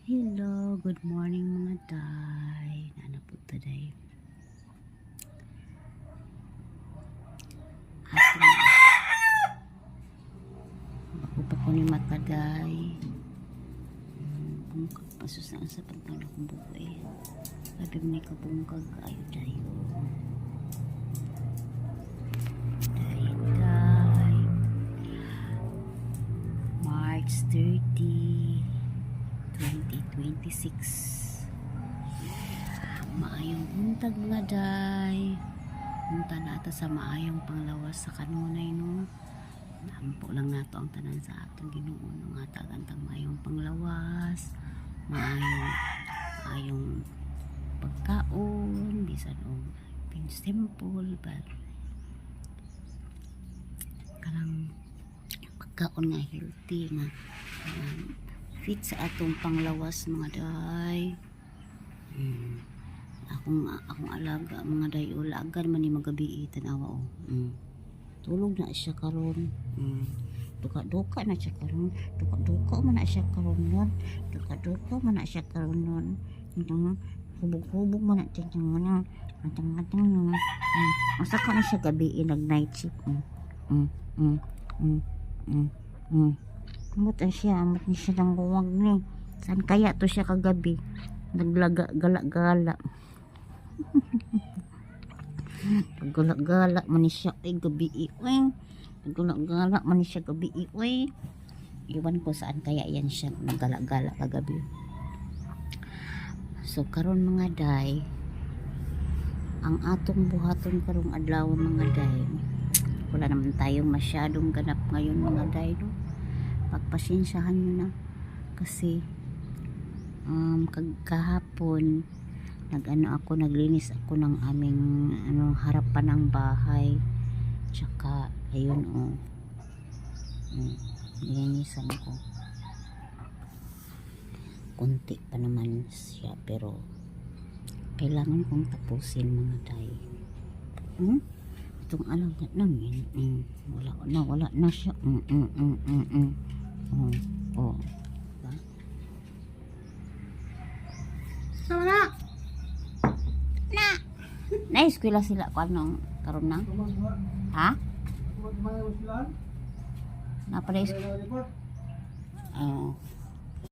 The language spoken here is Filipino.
Hello, good morning mga day. Nana po today. Bago pa ko ni makaday. Bungkag pasus na sa pagpanakubuhay. Sabi mo ni kabungkag ayo dayo. Day. March 30. 2026 maayong buntag mga day. Punta na ata sa maayong panglawas sa kanunay no. Nampo lang nato ang tanan sa atong Ginoo no nga tagantang maayong panglawas, maayong pagkaon bisan og simple but kanang pagkaon nga healthy nga fit sa atong panglawas mga day. Akong alaga mga day ulagan man ni magabi tanawa tulog na siya karon. Duka na siya karon, duka man na siya karon nun, duka man na siya karon nun. Hubog man na siya atang asa ka na siya gabi nag night shift. Amot ni siya ng buwag ni. Saan kaya to siya kagabi? Gala-gala. Gala-gala man ni siya ay gabi iwing. Gala-gala man ni siya gabi iwing. Iwan ko saan kaya yan siya gala-gala kagabi. So karon mga day, ang atong buhaton karong adlaw mga day. Wala naman tayong masyadong ganap ngayon mga day no. Pagpasensyahan nyo na kasi kahapon naglinis ako ng aming harapan ng bahay, tsaka ayun nilinisan ko kunti pa naman siya pero kailangan kong tapusin mga day. Itong alaga namin wala na siya. Diba? Sama na! Na-eskwela sila ko anong karon na? Ha? Napada eskwela?